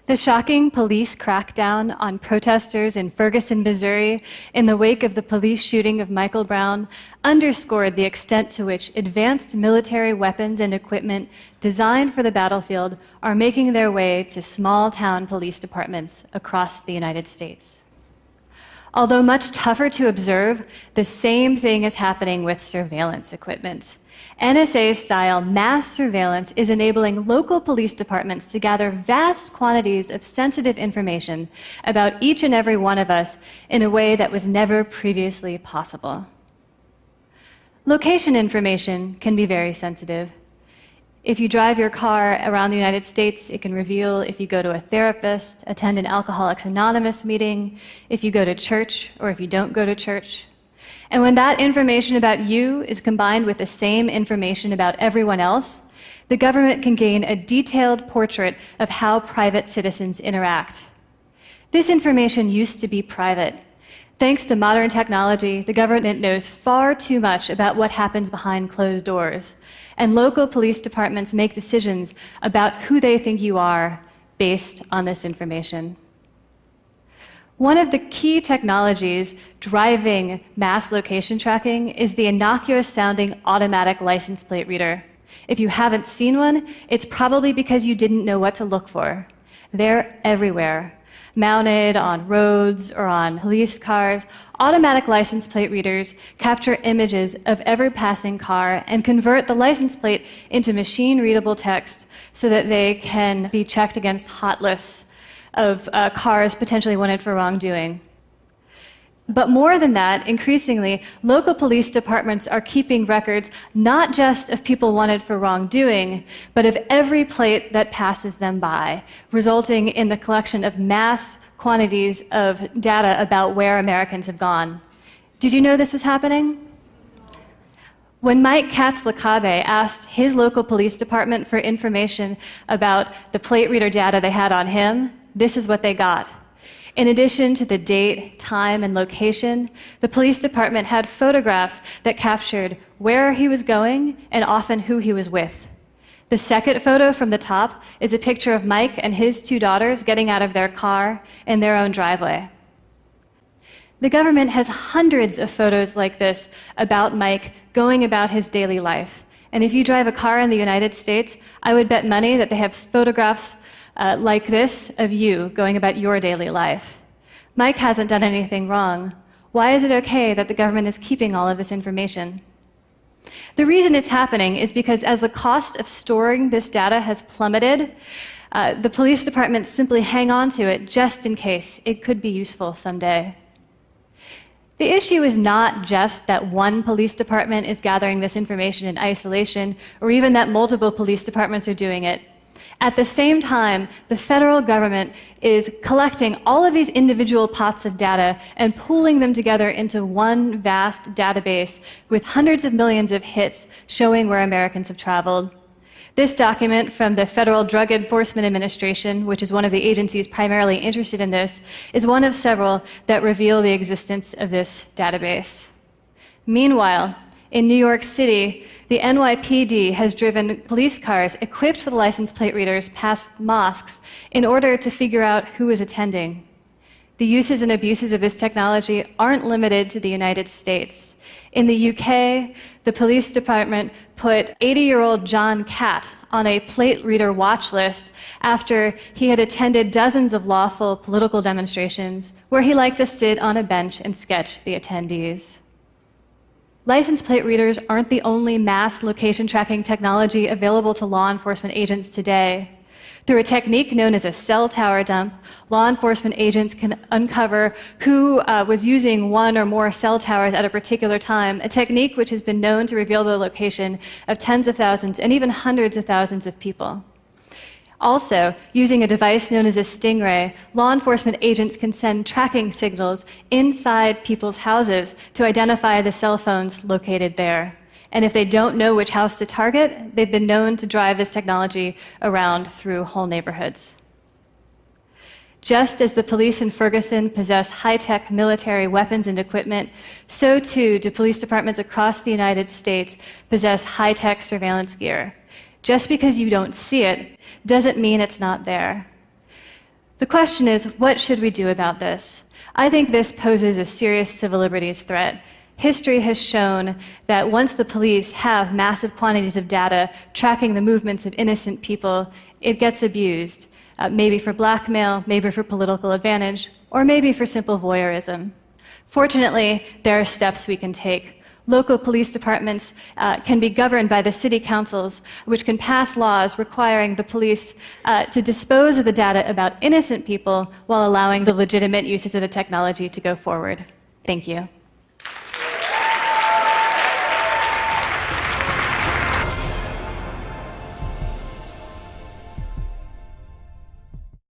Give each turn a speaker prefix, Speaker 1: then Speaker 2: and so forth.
Speaker 1: The shocking police crackdown on protesters in Ferguson, Missouri, in the wake of the police shooting of Michael Brown, underscored the extent to which advanced military weapons and equipment designed for the battlefield are making their way to small-town police departments across the United States. Although much tougher to observe, the same thing is happening with surveillance equipment. NSA-style mass surveillance is enabling local police departments to gather vast quantities of sensitive information about each and every one of us in a way that was never previously possible. Location information can be very sensitive. If you drive your car around the United States, it can reveal if you go to a therapist, attend an Alcoholics Anonymous meeting, if you go to church, or if you don't go to church. And when that information about you is combined with the same information about everyone else, the government can gain a detailed portrait of how private citizens interact. This information used to be private. Thanks to modern technology, the government knows far too much about what happens behind closed doors, and local police departments make decisions about who they think you are based on this information. One of the key technologies driving mass location tracking is the innocuous-sounding automatic license plate reader. If you haven't seen one, it's probably because you didn't know what to look for. They're everywhere. Mounted on roads or on police cars, automatic license plate readers capture images of every passing car and convert the license plate into machine-readable text so that they can be checked against hot lists of cars potentially wanted for wrongdoing. But more than that, increasingly, local police departments are keeping records not just of people wanted for wrongdoing, but of every plate that passes them by, resulting in the collection of mass quantities of data about where Americans have gone. Did you know this was happening? When Mike Katz-Lakabe asked his local police department for information about the plate reader data they had on him, this is what they got. In addition to the date, time, and location, the police department had photographs that captured where he was going and often who he was with. The second photo from the top is a picture of Mike and his two daughters getting out of their car in their own driveway. The government has hundreds of photos like this about Mike going about his daily life. And if you drive a car in the United States, I would bet money that they have photographs like this of you going about your daily life. Mike hasn't done anything wrong. Why is it okay that the government is keeping all of this information? The reason it's happening is because as the cost of storing this data has plummeted, the police departments simply hang on to it just in case it could be useful someday. The issue is not just that one police department is gathering this information in isolation, or even that multiple police departments are doing it. At the same time, the federal government is collecting all of these individual pots of data and pooling them together into one vast database with hundreds of millions of hits showing where Americans have traveled. This document from the Federal Drug Enforcement Administration, which is one of the agencies primarily interested in this, is one of several that reveal the existence of this database. Meanwhile, in New York City, the NYPD has driven police cars equipped with license plate readers past mosques in order to figure out who is attending. The uses and abuses of this technology aren't limited to the United States. In the UK, the police department put 80-year-old John Catt on a plate reader watch list after he had attended dozens of lawful political demonstrations where he liked to sit on a bench and sketch the attendees. License plate readers aren't the only mass location tracking technology available to law enforcement agents today. Through a technique known as a cell tower dump, law enforcement agents can uncover who was using one or more cell towers at a particular time, a technique which has been known to reveal the location of tens of thousands and even hundreds of thousands of people. Also, using a device known as a stingray, law enforcement agents can send tracking signals inside people's houses to identify the cell phones located there. And if they don't know which house to target, they've been known to drive this technology around through whole neighborhoods. Just as the police in Ferguson possess high-tech military weapons and equipment, so too do police departments across the United States possess high-tech surveillance gear. Just because you don't see it doesn't mean it's not there. The question is, what should we do about this? I think this poses a serious civil liberties threat. History has shown that once the police have massive quantities of data tracking the movements of innocent people, it gets abused, maybe for blackmail, maybe for political advantage, or maybe for simple voyeurism. Fortunately, there are steps we can take. Local police departments can be governed by the city councils, which can pass laws requiring the police to dispose of the data about innocent people while allowing the legitimate uses of the technology to go forward. Thank you.